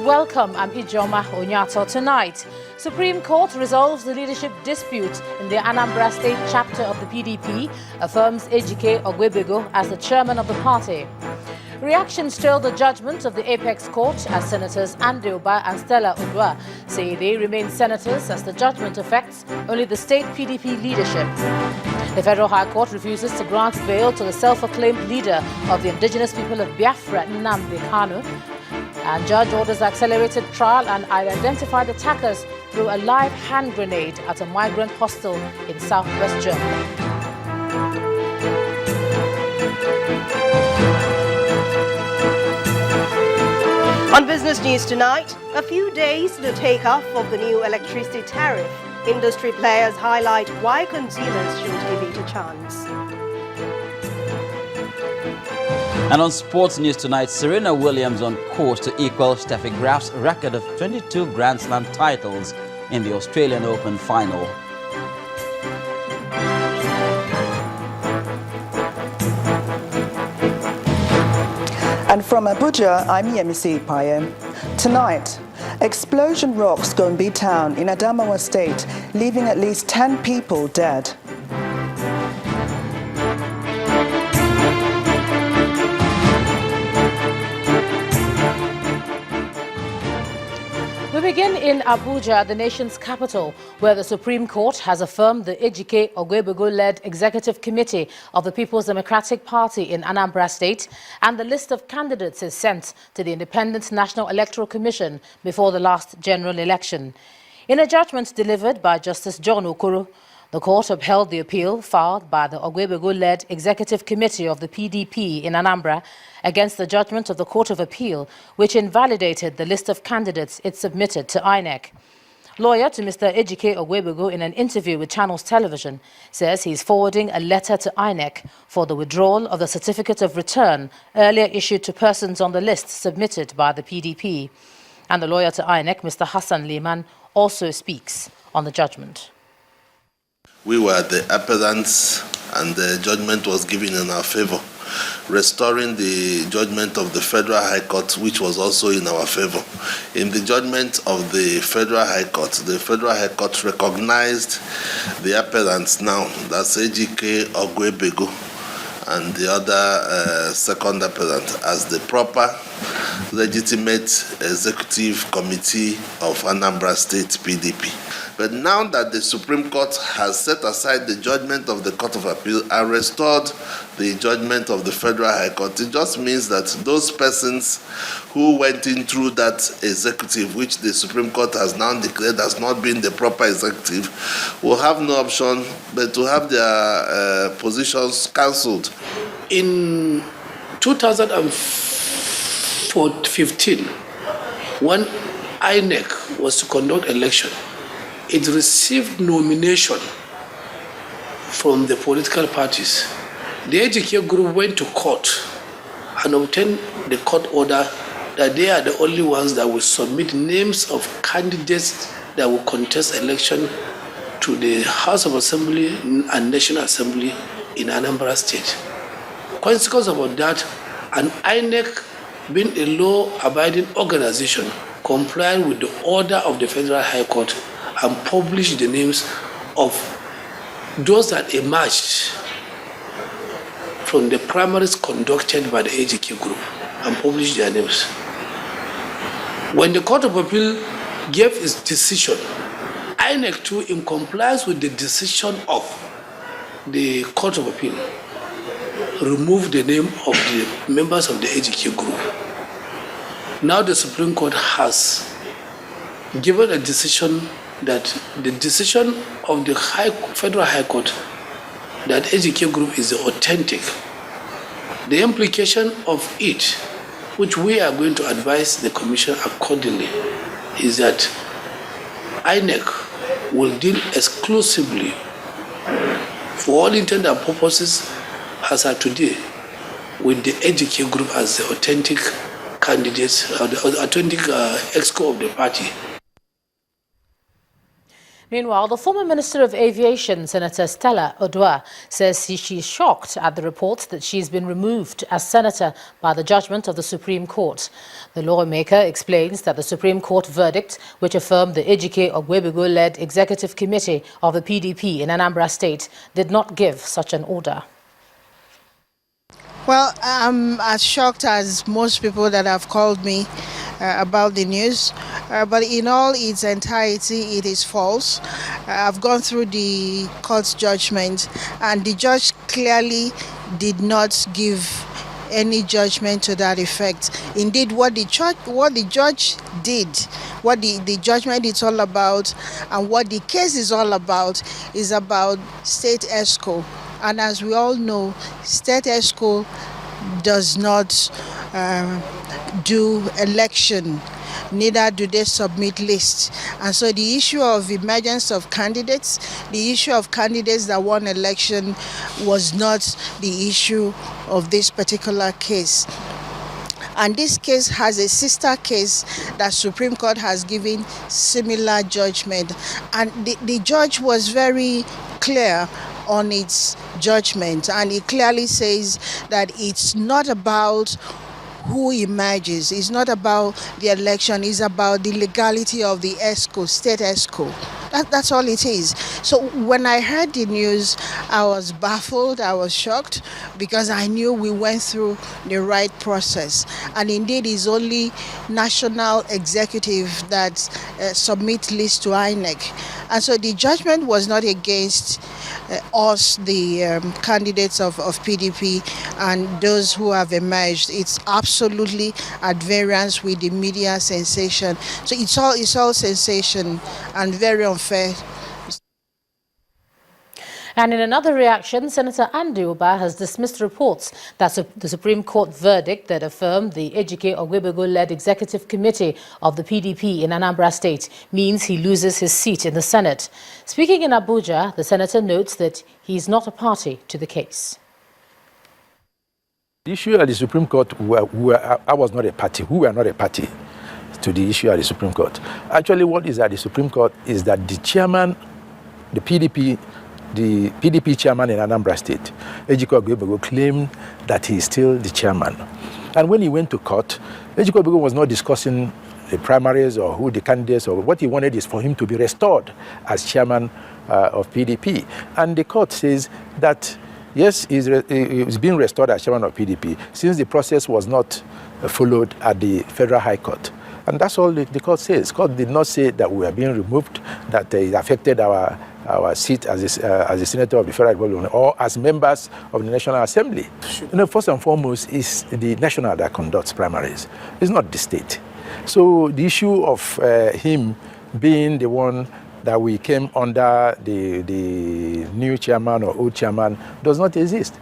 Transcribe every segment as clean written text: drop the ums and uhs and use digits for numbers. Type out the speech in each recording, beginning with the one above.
welcome. I'm Ijoma Onyato. Tonight, Supreme Court resolves the leadership dispute in the Anambra State chapter of the PDP, affirms OGUEBEGO as the chairman of the party. Reactions trail the judgment of the Apex Court as Senators Andy Oba and Stella Udwa say they remain senators as the judgment affects only the state PDP leadership. The Federal High Court refuses to grant bail to the self-acclaimed leader of the indigenous people of Biafra, Nnamdi Kanu, and judge orders accelerated trial and identified attackers through a live hand grenade at a migrant hostel in southwest Germany. On business news tonight, a few days to the take-off of the new electricity tariff. Industry players highlight why consumers should give it a chance. And on sports news tonight, Serena Williams on course to equal Steffi Graf's record of 22 Grand Slam titles in the Australian Open final. And from Abuja, I'm Yemisi Paye. Tonight, explosion rocks Gombe town in Adamawa State, leaving at least 10 people dead. We begin in Abuja, the nation's capital, where the Supreme Court has affirmed the Ejike OGUEBEGO-led Executive Committee of the People's Democratic Party in Anambra State, and the list of candidates is sent to the Independent National Electoral Commission before the last general election. In a judgment delivered by Justice John Okoro, the court upheld the appeal filed by the OGUEBEGO-led Executive Committee of the PDP in Anambra against the judgment of the Court of Appeal, which invalidated the list of candidates it submitted to INEC. Lawyer to Mr. Ejike OGUEBEGO, in an interview with Channels Television, says he's forwarding a letter to INEC for the withdrawal of the certificate of return earlier issued to persons on the list submitted by the PDP. And the lawyer to INEC, Mr. Hassan Liman, also speaks on the judgment. We were the appellants and the judgment was given in our favor, restoring the judgment of the Federal High Court, which was also in our favor. In the judgment of the Federal High Court recognized the appellants now, that's Ejike OGUEBEGO and the other second appellant, as the proper legitimate executive committee of Anambra State PDP. But now that the Supreme Court has set aside the judgment of the Court of Appeal and restored the judgment of the Federal High Court, it just means that those persons who went in through that executive, which the Supreme Court has now declared has not been the proper executive, will have no option but to have their positions cancelled. In 2015, when INEC was to conduct election, it received nomination from the political parties. The AGK group went to court and obtained the court order that they are the only ones that will submit names of candidates that will contest election to the House of Assembly and National Assembly in Anambra State. Consequence about that, and INEC, being a law-abiding organization, complied with the order of the Federal High Court and published the names of those that emerged from the primaries conducted by the AGK group and published their names. When the Court of Appeal gave its decision, INEC too, in compliance with the decision of the Court of Appeal, removed the name of the members of the AGK group. Now the Supreme Court has given a decision that the decision of the Federal High Court that AGK group is authentic. The implication of it, which we are going to advise the Commission accordingly, is that INEC will deal exclusively, for all intents and purposes, as of today, with the AGK group as the authentic candidates, the authentic exco of the party. Meanwhile, the former Minister of Aviation, Senator Stella Odua, says she's shocked at the reports that she's been removed as senator by the judgment of the Supreme Court. The lawmaker explains that the Supreme Court verdict, which affirmed the Ejike OGUEBEGO-led Executive Committee of the PDP in Anambra State, did not give such an order. Well, I'm as shocked as most people that have called me about the news, but in all its entirety, it is false. I've gone through the court's judgment, and the judge clearly did not give any judgment to that effect. Indeed, what the judge did, what the judgment is all about, and what the case is all about, is about state ESCO. And as we all know, state ESCO does not do election, neither do they submit lists. And so the issue of emergence of candidates, the issue of candidates that won election was not the issue of this particular case. And this case has a sister case that Supreme Court has given similar judgment. And the judge was very clear on its judgment, and it clearly says that it's not about who emerges, it's not about the election, it's about the legality of the ESCO, state ESCO. That's all it is. So when I heard the news, I was baffled, I was shocked, because I knew we went through the right process. And indeed, it's only national executive that submit lists to INEC. And so the judgment was not against us, the candidates of PDP and those who have emerged. It's absolutely at variance with the media sensation. So it's all sensation and very unfair. And in another reaction, Senator Andy Uba has dismissed reports that the Supreme Court verdict that affirmed the Ejike OGUEBEGO-led Executive Committee of the PDP in Anambra State means he loses his seat in the Senate. Speaking in Abuja, the senator notes that he is not a party to the case. The issue at the Supreme Court, I was not a party. We were not a party to the issue at the Supreme Court. Actually, what is at the Supreme Court is that the chairman, the PDP chairman in Anambra State, Ejike OGUEBEGO, claimed that he is still the chairman. And when he went to court, Ejike OGUEBEGO was not discussing the primaries or who the candidates, or what he wanted is for him to be restored as chairman of PDP. And the court says that, yes, he's being restored as chairman of PDP since the process was not followed at the Federal High Court. And that's all the court says. The court did not say that we are being removed, that it affected our seat as a senator of the Federal Republic or as members of the National Assembly. First and foremost, is the national that conducts primaries. It's not the state. So the issue of him being the one that we came under the new chairman or old chairman does not exist.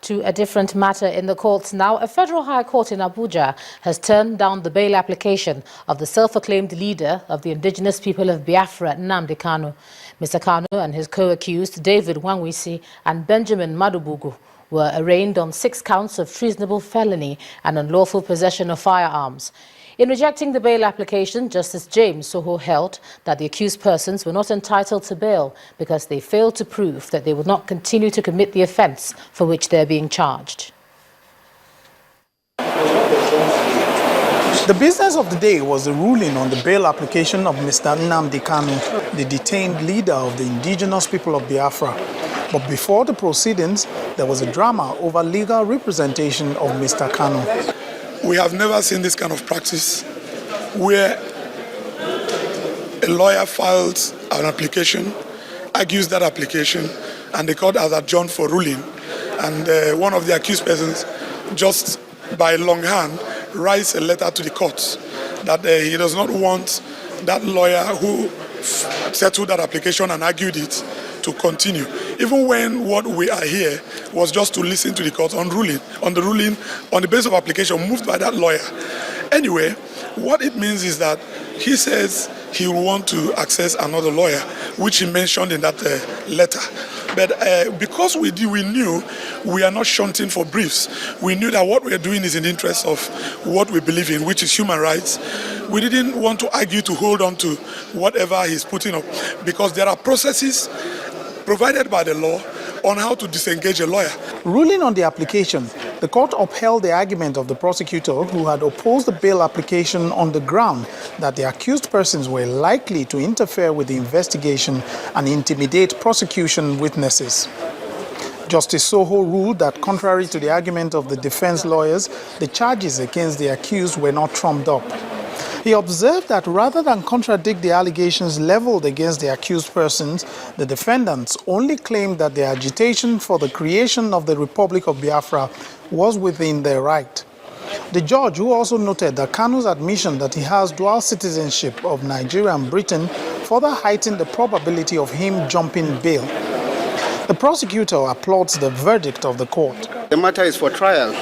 To a different matter in the courts now, a federal high court in Abuja has turned down the bail application of the self-acclaimed leader of the indigenous people of Biafra, Nnamdi Kanu. Mr. Kanu and his co-accused, David Wanwisi and Benjamin Madubugu, were arraigned on 6 counts of treasonable felony and unlawful possession of firearms. In rejecting the bail application, Justice James Soho held that the accused persons were not entitled to bail because they failed to prove that they would not continue to commit the offence for which they are being charged. The business of the day was the ruling on the bail application of Mr. Nnamdi Kanu, the detained leader of the indigenous people of Biafra. But before the proceedings, there was a drama over legal representation of Mr. Kanu. We have never seen this kind of practice where a lawyer files an application, argues that application, and the court has adjourned for ruling. And one of the accused persons, just by longhand, writes a letter to the court that he does not want that lawyer who settled that application and argued it to continue, even when what we are here was just to listen to the court on the ruling on the basis of application moved by that lawyer. Anyway, what it means is that he says he will want to access another lawyer, which he mentioned in that letter. But because we knew we are not shunting for briefs, we knew that what we are doing is in the interest of what we believe in, which is human rights. We didn't want to argue to hold on to whatever he's putting up, because there are processes provided by the law on how to disengage a lawyer. Ruling on the application, the court upheld the argument of the prosecutor, who had opposed the bail application on the ground that the accused persons were likely to interfere with the investigation and intimidate prosecution witnesses. Justice Soho ruled that, contrary to the argument of the defense lawyers, the charges against the accused were not trumped up. He observed that rather than contradict the allegations leveled against the accused persons, the defendants only claimed that their agitation for the creation of the Republic of Biafra was within their right. The judge, who also noted that Kanu's admission that he has dual citizenship of Nigeria and Britain, further heightened the probability of him jumping bail. The prosecutor applauds the verdict of the court. The matter is for trial,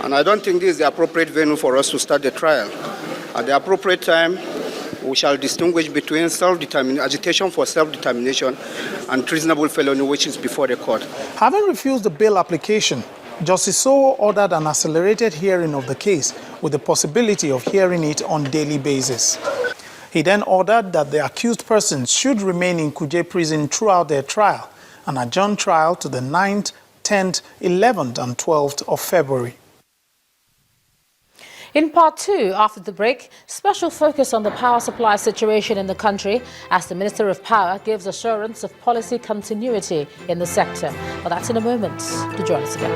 and I don't think this is the appropriate venue for us to start the trial. At the appropriate time, we shall distinguish between agitation for self-determination and treasonable felony, which is before the court. Having refused the bail application, Justice Soho ordered an accelerated hearing of the case with the possibility of hearing it on a daily basis. He then ordered that the accused persons should remain in KUJE prison throughout their trial and adjourn trial to the 9th, 10th, 11th and 12th of February. In part 2, after the break, special focus on the power supply situation in the country as the Minister of Power gives assurance of policy continuity in the sector. But that's in a moment. Do join us again.